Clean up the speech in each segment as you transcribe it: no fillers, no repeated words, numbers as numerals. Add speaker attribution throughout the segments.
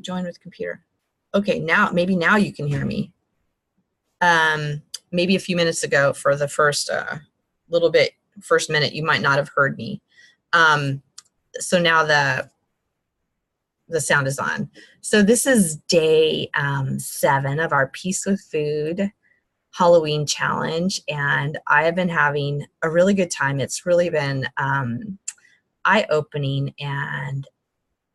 Speaker 1: join with computer. Okay, maybe now you can hear me. Maybe a few minutes ago for the first first minute, you might not have heard me. So now the sound is on. So this is day 7 of our Peace with Food Halloween challenge, and I have been having a really good time. It's really been eye-opening, and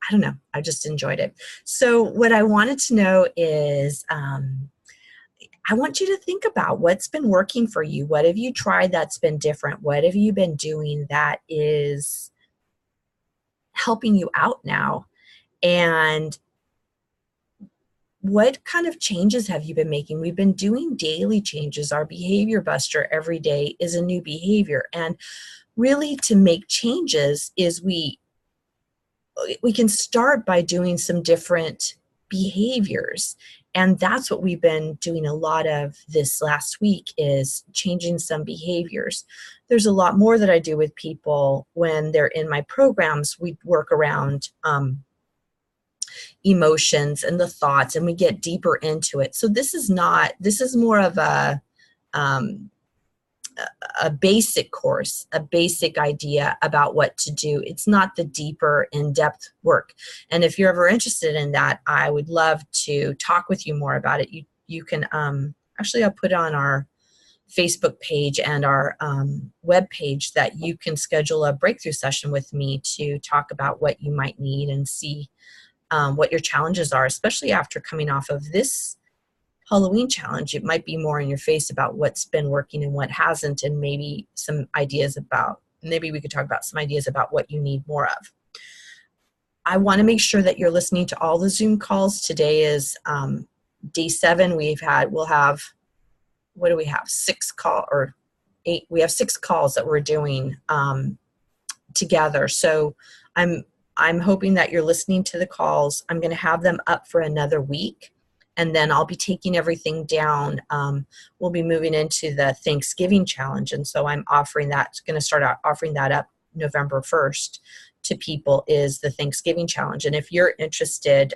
Speaker 1: I don't know, I just enjoyed it. So what I wanted to know is I want you to think about what's been working for you. What have you tried that's been different? What have you been doing that is helping you out now? And what kind of changes have you been making? We've been doing daily changes. Our behavior buster every day is a new behavior. And really, to make changes is we can start by doing some different behaviors. And that's what we've been doing a lot of this last week, is changing some behaviors. There's a lot more that I do with people when they're in my programs. We work around emotions and the thoughts, and we get deeper into it. So this is more of a basic course, a basic idea about what to do. It's not the deeper, in-depth work. And if you're ever interested in that, I would love to talk with you more about it. You can actually, I'll put on our Facebook page and our web page that you can schedule a breakthrough session with me to talk about what you might need and see what your challenges are, especially after coming off of this Halloween challenge. It might be more in your face about what's been working and what hasn't, and maybe we could talk about some ideas about what you need more of. I want to make sure that you're listening to all the Zoom calls. Today is day 7. We'll have, what do we have? 6 or 8. We have 6 calls that we're doing together. So I'm hoping that you're listening to the calls. I'm going to have them up for another week, and then I'll be taking everything down. We'll be moving into the Thanksgiving challenge, and so I'm going to start out offering that up November 1st to people, is the Thanksgiving challenge. And if you're interested,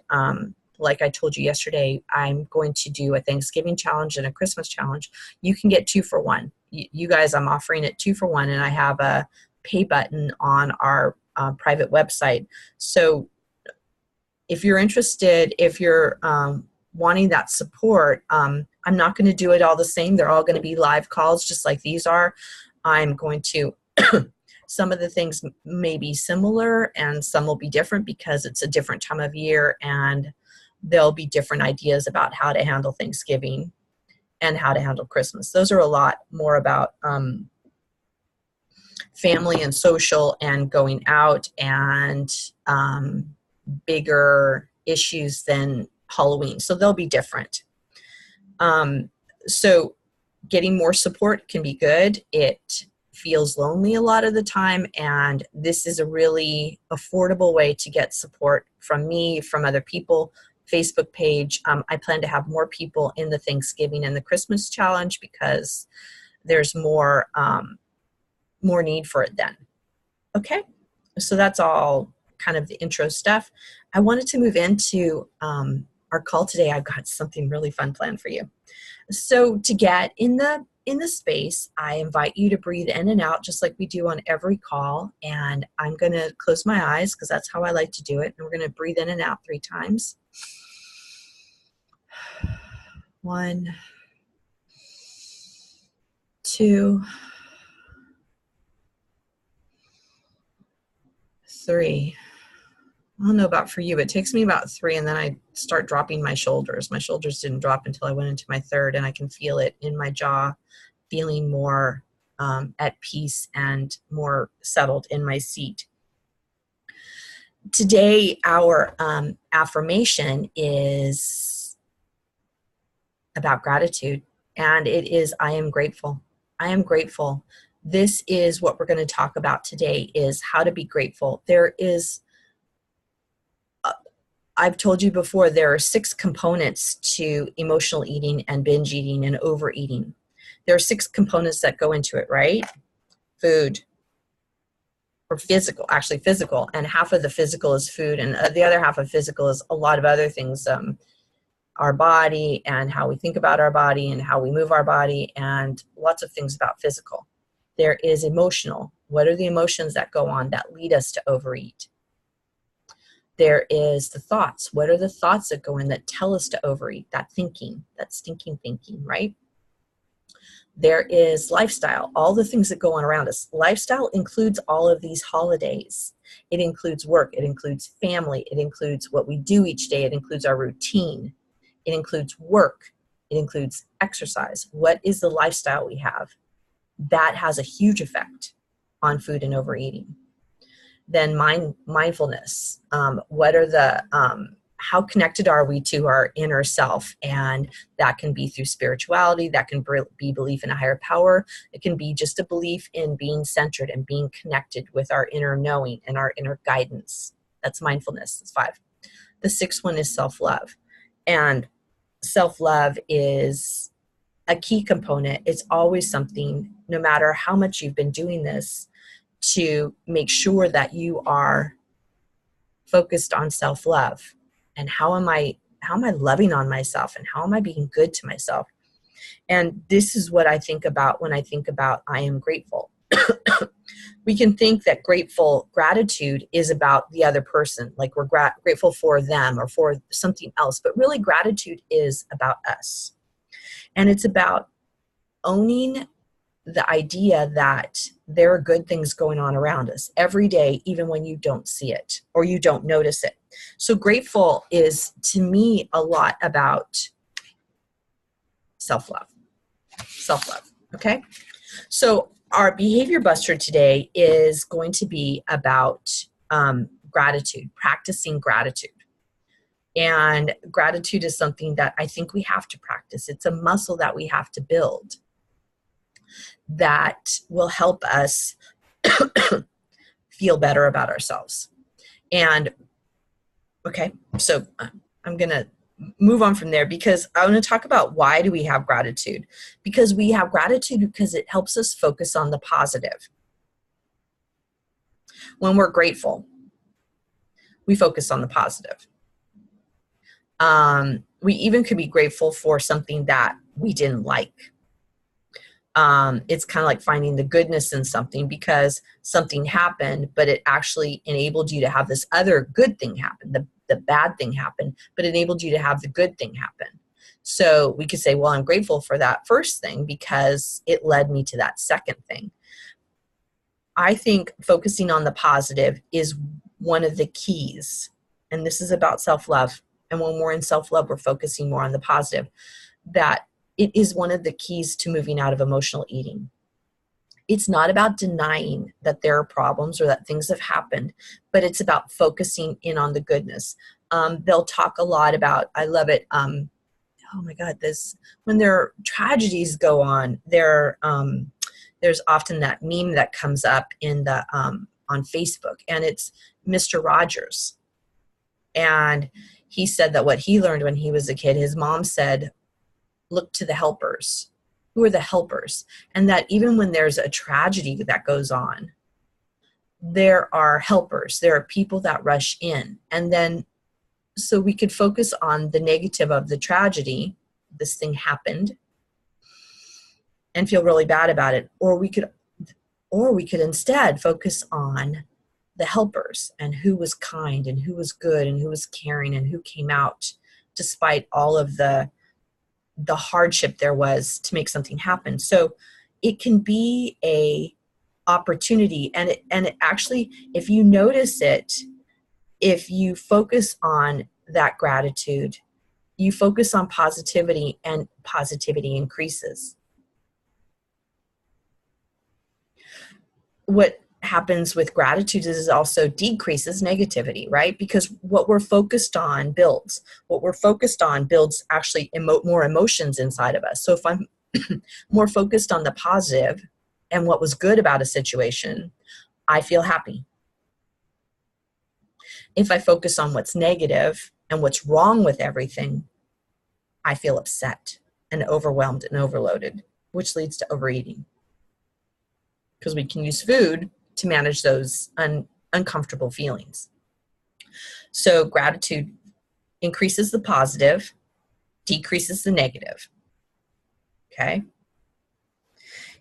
Speaker 1: like I told you yesterday, I'm going to do a Thanksgiving challenge and a Christmas challenge. You can get 2 for 1. You guys, I'm offering it 2 for 1, and I have a pay button on our private website. So if you're interested, if you're wanting that support, I'm not going to do it all the same. They're all going to be live calls just like these are. I'm going to, some of the things may be similar and some will be different because it's a different time of year, and there'll be different ideas about how to handle Thanksgiving and how to handle Christmas. Those are a lot more about family and social and going out and bigger issues than Halloween. So they'll be different. So getting more support can be good. It feels lonely a lot of the time, and this is a really affordable way to get support from me, from other people. Facebook page. I plan to have more people in the Thanksgiving and the Christmas challenge because there's more need for it then. Okay, so that's all kind of the intro stuff. I wanted to move into our call today. I've got something really fun planned for you. So to get in the space, I invite you to breathe in and out just like we do on every call. And I'm going to close my eyes because that's how I like to do it. And we're going to breathe in and out 3 times. 1, 2, 3. I don't know about for you, but it takes me about 3, and then I start dropping my shoulders. My shoulders didn't drop until I went into my 3rd, and I can feel it in my jaw, feeling more at peace and more settled in my seat. Today, our affirmation is about gratitude, and it is, I am grateful. I am grateful. This is what we're going to talk about today, is how to be grateful. I've told you before, there are 6 components to emotional eating and binge eating and overeating. There are 6 components that go into it, right? Food, or physical, actually physical, and half of the physical is food, and the other half of physical is a lot of other things, our body and how we think about our body and how we move our body, and lots of things about physical. There is emotional. What are the emotions that go on that lead us to overeat? There is the thoughts. What are the thoughts that go in that tell us to overeat? That thinking, that stinking thinking, right? There is lifestyle, all the things that go on around us. Lifestyle includes all of these holidays. It includes work. It includes family. It includes what we do each day. It includes our routine. It includes work. It includes exercise. What is the lifestyle we have? That has a huge effect on food and overeating. Then mindfulness. What are the, how connected are we to our inner self? And that can be through spirituality. That can be belief in a higher power. It can be just a belief in being centered and being connected with our inner knowing and our inner guidance. That's mindfulness. That's 5. The 6th one is self-love. And self-love is a key component. It's always something, no matter how much you've been doing this, to make sure that you are focused on self-love and how am I loving on myself and how am I being good to myself. And this is what I think about when I think about I am grateful. We can think that gratitude is about the other person, like we're grateful for them or for something else, but really gratitude is about us. And it's about owning the idea that there are good things going on around us every day, even when you don't see it or you don't notice it. So grateful is, to me, a lot about self-love. Self-love, okay? So our behavior buster today is going to be about gratitude, practicing gratitude. And gratitude is something that I think we have to practice. It's a muscle that we have to build that will help us feel better about ourselves. And okay, so I'm going to move on from there because I want to talk about why do we have gratitude? Because we have gratitude because it helps us focus on the positive. When we're grateful, we focus on the positive. We even could be grateful for something that we didn't like. It's kind of like finding the goodness in something because something happened, but it actually enabled you to have this other good thing happen. The bad thing happened, but enabled you to have the good thing happen. So we could say, well, I'm grateful for that first thing because it led me to that second thing. I think focusing on the positive is one of the keys. And this is about self-love. And when we're in self-love, we're focusing more on the positive. That it is one of the keys to moving out of emotional eating. It's not about denying that there are problems or that things have happened, but it's about focusing in on the goodness. They'll talk a lot about, I love it, oh my God, when there are tragedies go on, there's often that meme that comes up in the on Facebook, and it's Mr. Rogers. And he said that what he learned when he was a kid, his mom said, look to the helpers. Who are the helpers? And that even when there's a tragedy that goes on, there are helpers. There are people that rush in. And then, so we could focus on the negative of the tragedy, this thing happened, and feel really bad about it. Or we could instead focus on the helpers and who was kind and who was good and who was caring and who came out despite all of the hardship there was to make something happen. So it can be a opportunity, and it actually, if you notice it, if you focus on that gratitude, you focus on positivity, and positivity increases. What happens with gratitude is also decreases negativity, right? Because what we're focused on builds. What we're focused on builds actually more emotions inside of us. So if I'm more focused on the positive and what was good about a situation, I feel happy. If I focus on what's negative and what's wrong with everything, I feel upset and overwhelmed and overloaded, which leads to overeating. Because we can use food to manage those uncomfortable feelings. So gratitude increases the positive, decreases the negative. Okay.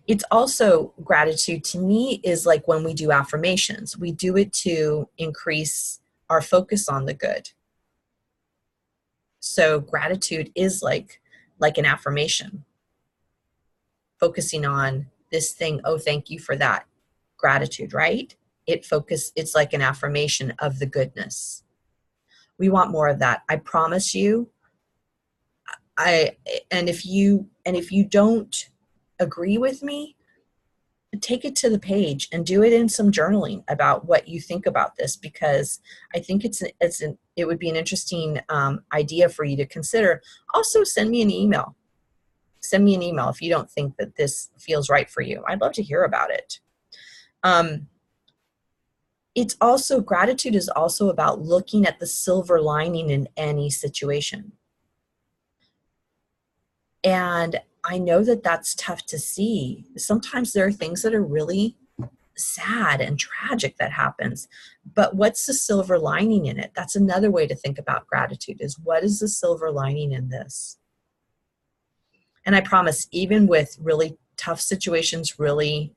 Speaker 1: It's also, gratitude to me is like when we do affirmations, we do it to increase our focus on the good. So gratitude is like an affirmation, focusing on this thing. Oh, thank you for that. Gratitude, right? It's like an affirmation of the goodness. We want more of that. I promise you. And if you don't agree with me, take it to the page and do it in some journaling about what you think about this, because I think it would be an interesting idea for you to consider. Also, send me an email. Send me an email if you don't think that this feels right for you. I'd love to hear about it. Gratitude is also about looking at the silver lining in any situation. And I know that that's tough to see. Sometimes there are things that are really sad and tragic that happens, but what's the silver lining in it? That's another way to think about gratitude, is what is the silver lining in this? And I promise, even with really tough situations, really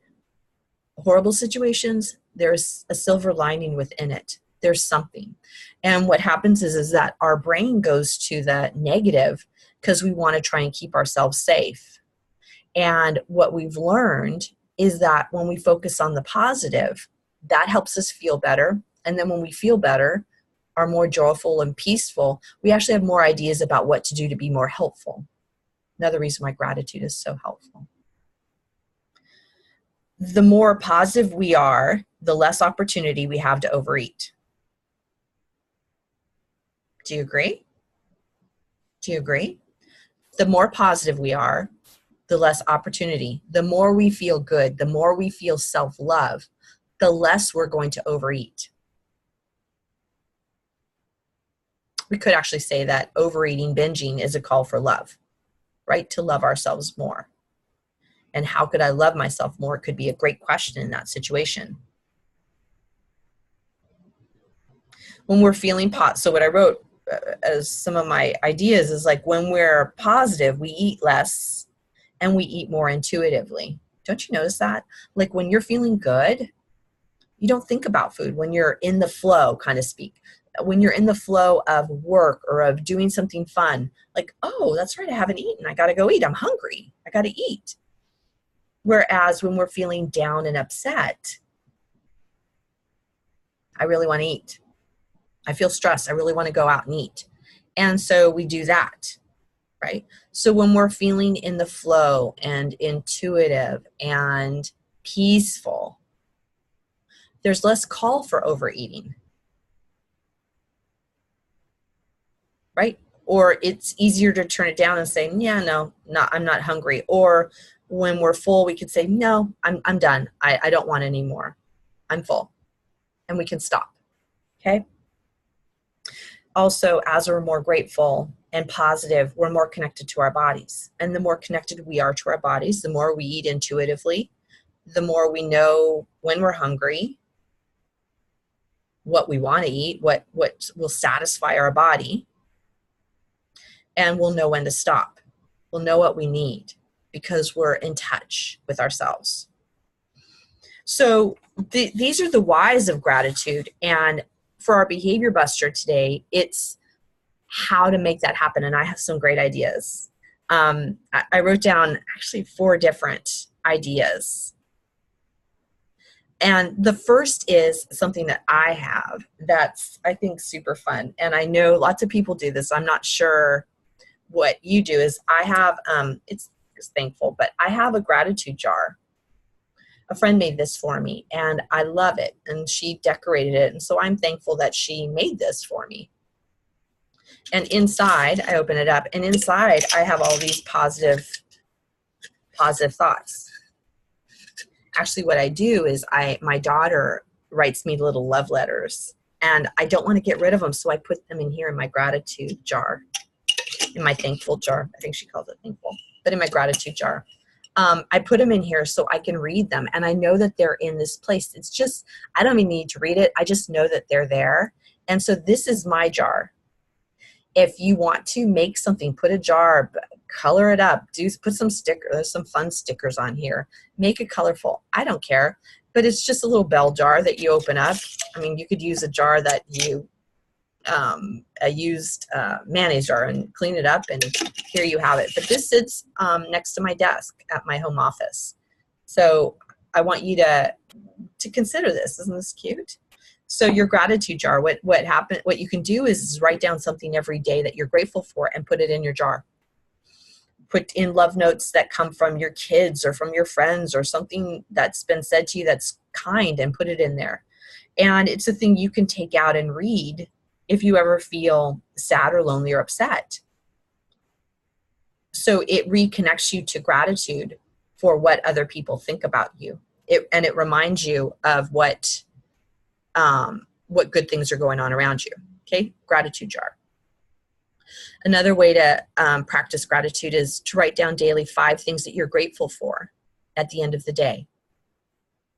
Speaker 1: horrible situations, there's a silver lining within it. There's something. And what happens is that our brain goes to the negative because we want to try and keep ourselves safe. And what we've learned is that when we focus on the positive, that helps us feel better. And then when we feel better, are more joyful and peaceful, we actually have more ideas about what to do to be more helpful. Another reason why gratitude is so helpful. The more positive we are, the less opportunity we have to overeat. Do you agree? Do you agree? The more positive we are, the less opportunity. The more we feel good, the more we feel self-love, the less we're going to overeat. We could actually say that overeating, binging is a call for love, right? To love ourselves more. And how could I love myself more could be a great question in that situation. When we're feeling so what I wrote as some of my ideas is like, when we're positive, we eat less and we eat more intuitively. Don't you notice that? Like when you're feeling good, you don't think about food. When you're in the flow, kind of speak, when you're in the flow of work or of doing something fun, like, oh, that's right, I haven't eaten. I got to go eat. I'm hungry. I got to eat. Whereas when we're feeling down and upset, I really want to eat. I feel stressed. I really want to go out and eat. And so we do that, right? So when we're feeling in the flow and intuitive and peaceful, there's less call for overeating, right? Or it's easier to turn it down and say, yeah, no, I'm not hungry. Or when we're full, we could say, no, I'm done. I don't want any more. I'm full. And we can stop, okay? Also, as we're more grateful and positive, we're more connected to our bodies. And the more connected we are to our bodies, the more we eat intuitively, the more we know when we're hungry, what we want to eat, what will satisfy our body, and we'll know when to stop. We'll know what we need because we're in touch with ourselves. So these are the whys of gratitude. And for our behavior buster today, it's how to make that happen. And I have some great ideas. I wrote down actually 4 different ideas. And the first is something that I have that's, I think, super fun. And I know lots of people do this. I'm not sure what you do. Is I have, it's thankful, but I have a gratitude jar. A friend made this for me and I love it. And she decorated it. And so I'm thankful that she made this for me. And inside, I open it up, and inside I have all these positive thoughts. Actually, what I do is my daughter writes me little love letters, and I don't want to get rid of them, so I put them in here in my gratitude jar, in my thankful jar. I think she calls it thankful, but in my gratitude jar. I put them in here so I can read them, and I know that they're in this place. It's just, I don't even need to read it. I just know that they're there. And so this is my jar. If you want to make something, put a jar, color it up, put some stickers, there's some fun stickers on here, make it colorful. I don't care, but it's just a little bell jar that you open up. I mean, you could use a jar that you a used mayonnaise jar and clean it up, and here you have it. But this sits next to my desk at my home office. So I want you to consider this. Isn't this cute? So your gratitude jar, what you can do is write down something every day that you're grateful for and put it in your jar. Put in love notes that come from your kids or from your friends or something that's been said to you that's kind, and put it in there. And it's a thing you can take out and read if you ever feel sad or lonely or upset. So it reconnects you to gratitude for what other people think about you. And it reminds you of what good things are going on around you. Okay, gratitude jar. Another way to practice gratitude is to write down daily 5 things that you're grateful for at the end of the day.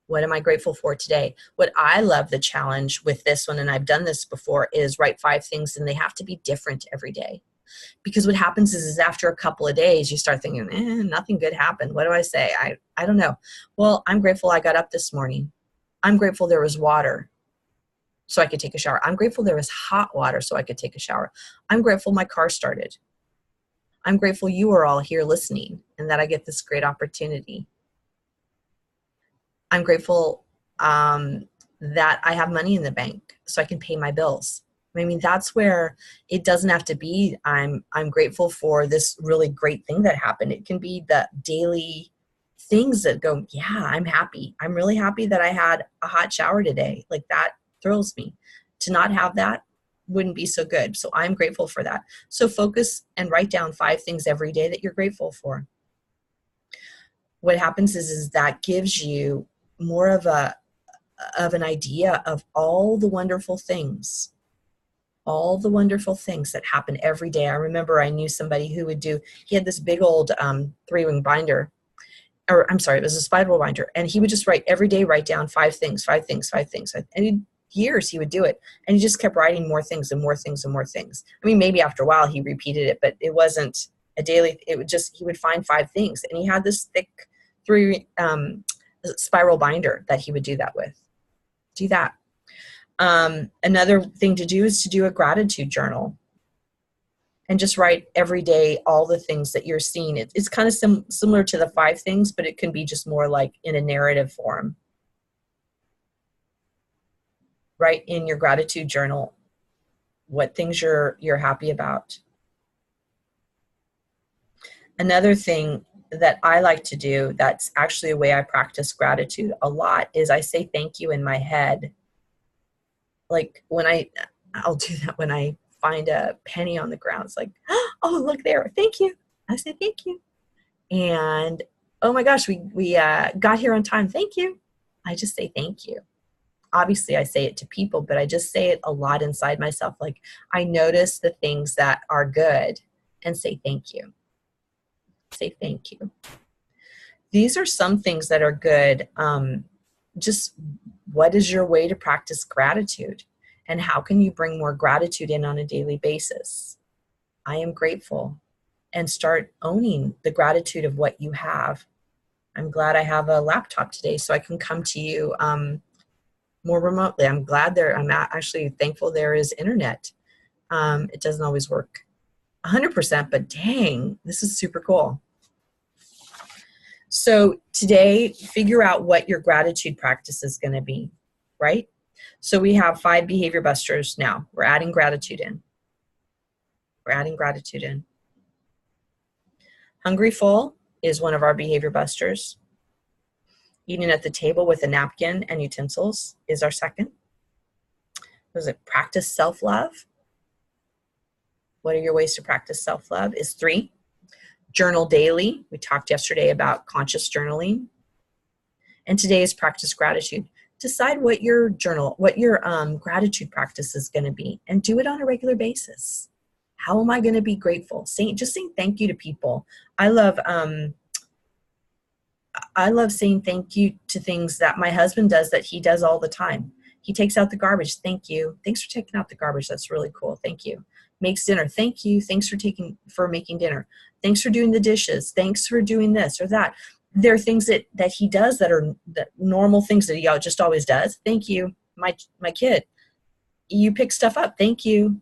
Speaker 1: What am I grateful for today? What I love the challenge with this one, and I've done this before, is write 5 things, and they have to be different every day. Because what happens is after a couple of days, you start thinking, nothing good happened. What do I say? I don't know. Well, I'm grateful I got up this morning. I'm grateful there was water so I could take a shower. I'm grateful there was hot water so I could take a shower. I'm grateful my car started. I'm grateful you are all here listening and that I get this great opportunity. I'm grateful that I have money in the bank so I can pay my bills. I mean, that's where it doesn't have to be, I'm grateful for this really great thing that happened. It can be the daily things that go, yeah, I'm happy. I'm really happy that I had a hot shower today. Like, that thrills me. To not have that wouldn't be so good. So I'm grateful for that. So focus and write down 5 things every day that you're grateful for. What happens is that gives you more of an idea of all the wonderful things that happen every day. I remember I knew somebody who he had this big old 3-ring binder, or I'm sorry, it was a spiral binder, and he would just write down 5 things. And years he would do it, and he just kept writing more things and more things and more things. I mean, maybe after a while he repeated it, but it wasn't a daily, he would find 5 things, and he had this thick 3 spiral binder that he would do that with. Do that. Another thing to do is to do a gratitude journal and just write every day all the things that you're seeing. It's kind of similar to the 5 things, but it can be just more like in a narrative form. Write in your gratitude journal what things you're happy about. Another thing that I like to do, that's actually a way I practice gratitude a lot, is I say thank you in my head. Like I'll do that when I find a penny on the ground. It's like, oh, look there, thank you. I say thank you. And oh my gosh, we got here on time, thank you. I just say thank you. Obviously I say it to people, but I just say it a lot inside myself. Like, I notice the things that are good and say thank you. Say thank you. These are some things that are good. Just what is your way to practice gratitude, and how can you bring more gratitude in on a daily basis? I am grateful, and start owning the gratitude of what you have. I'm glad I have a laptop today so I can come to you more remotely. I'm actually thankful there is internet. It doesn't always work 100%, but dang, this is super cool. So today, figure out what your gratitude practice is going to be, right? So we have 5 behavior busters now. We're adding gratitude in. Hungry full is one of our behavior busters. Eating at the table with a napkin and utensils is our second. Was it practice self-love? What are your ways to practice self-love? Is 3. Journal daily. We talked yesterday about conscious journaling. And today is practice gratitude. Decide what your gratitude practice is going to be, and do it on a regular basis. How am I going to be grateful? Just saying thank you to people. I love I love saying thank you to things that my husband does that he does all the time. He takes out the garbage. Thank you. Thanks for taking out the garbage. That's really cool. Thank you. Makes dinner. Thank you. Thanks for making dinner. Thanks for doing the dishes. Thanks for doing this or that. There are things that he does that are the normal things that he just always does. Thank you. My kid, you pick stuff up. Thank you.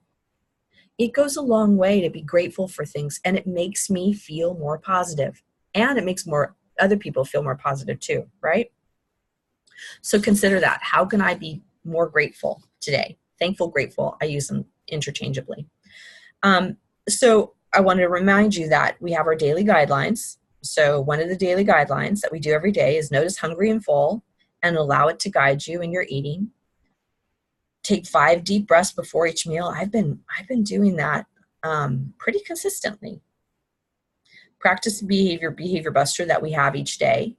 Speaker 1: It goes a long way to be grateful for things, and it makes me feel more positive, and it makes other people feel more positive too, right? So consider that. How can I be more grateful today? Thankful, grateful. I use them interchangeably. So I wanted to remind you that we have our daily guidelines. So one of the daily guidelines that we do every day is notice hungry and full and allow it to guide you in your eating. Take 5 deep breaths before each meal. I've been doing that pretty consistently. Practice the behavior buster that we have each day.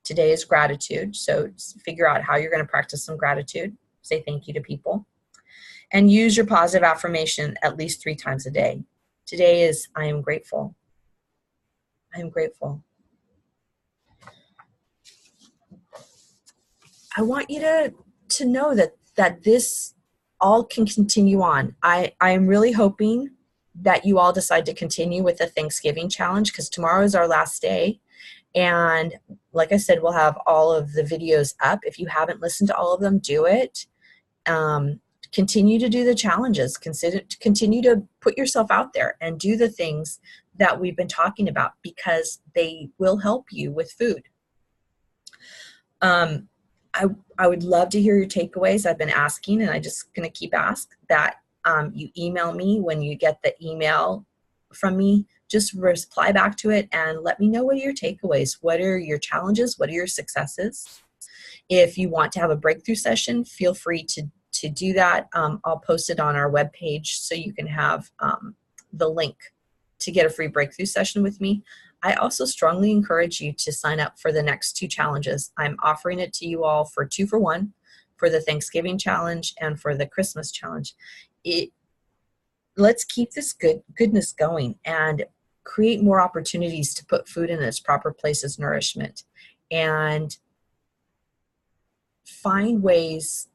Speaker 1: Today is gratitude. So figure out how you're going to practice some gratitude. Say thank you to people. And use your positive affirmation at least 3 times a day. Today is I am grateful. I am grateful. I want you to know that this all can continue on. I am really hoping that you all decide to continue with the Thanksgiving challenge, because tomorrow is our last day. And like I said, we'll have all of the videos up. If you haven't listened to all of them, do it. Continue to do the challenges. Continue to put yourself out there and do the things that we've been talking about, because they will help you with food. I would love to hear your takeaways. I've been asking, and I'm just going to keep asking that you email me when you get the email from me. Just reply back to it and let me know what are your takeaways. What are your challenges? What are your successes? If you want to have a breakthrough session, feel free to do that. I'll post it on our webpage so you can have the link to get a free breakthrough session with me. I also strongly encourage you to sign up for the next 2 challenges. I'm offering it to you all for 2 for 1, for the Thanksgiving challenge and for the Christmas challenge. Let's keep this goodness going and create more opportunities to put food in its proper place as nourishment, and find ways.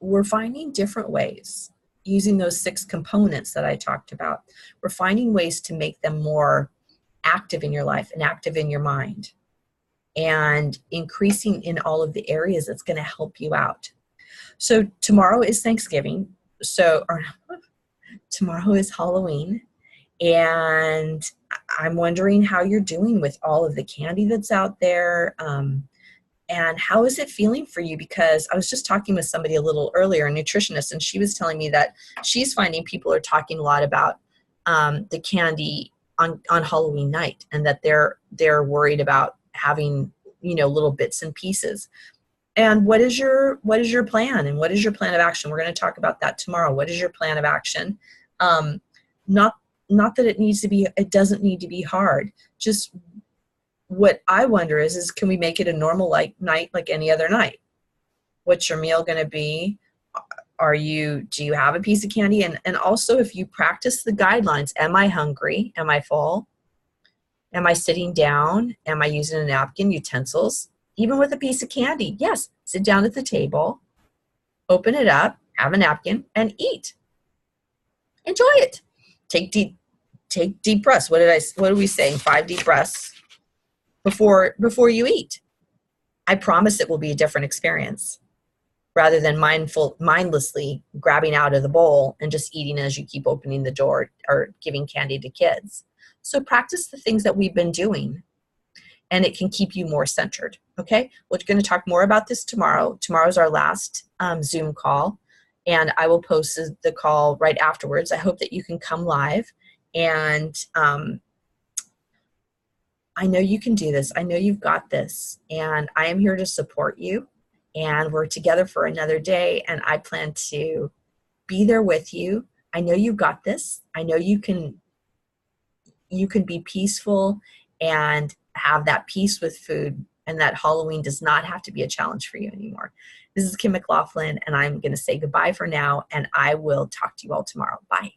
Speaker 1: We're finding different ways using those 6 components that I talked about. We're finding ways to make them more active in your life and active in your mind, and increasing in all of the areas that's going to help you out. So tomorrow is Thanksgiving. Tomorrow is Halloween. And I'm wondering how you're doing with all of the candy that's out there. And how is it feeling for you? Because I was just talking with somebody a little earlier, a nutritionist, and she was telling me that she's finding people are talking a lot about the candy on Halloween night, and that they're worried about having, little bits and pieces. And what is your plan, and what is your plan of action? We're going to talk about that tomorrow. What is your plan of action? Not that it doesn't need to be hard. Just what I wonder is can we make it a normal night like any other night? What's your meal going to be? Do you have a piece of candy? And also, if you practice the guidelines, am I hungry? Am I full? Am I sitting down? Am I using a napkin, utensils? Even with a piece of candy, yes, sit down at the table, open it up, have a napkin, and eat. Enjoy it. Take deep breaths. What are we saying? 5 deep breaths before you eat. I promise it will be a different experience, rather than mindlessly grabbing out of the bowl and just eating as you keep opening the door or giving candy to kids. So practice the things that we've been doing, and it can keep you more centered. Okay, we're going to talk more about this tomorrow. Tomorrow's our last Zoom call, and I will post the call right afterwards. I hope that you can come live, and I know you can do this. I know you've got this, and I am here to support you, and we're together for another day, and I plan to be there with you. I know you've got this. I know you can be peaceful and have that peace with food, and that Halloween does not have to be a challenge for you anymore. This is Kim McLaughlin, and I'm going to say goodbye for now, and I will talk to you all tomorrow. Bye.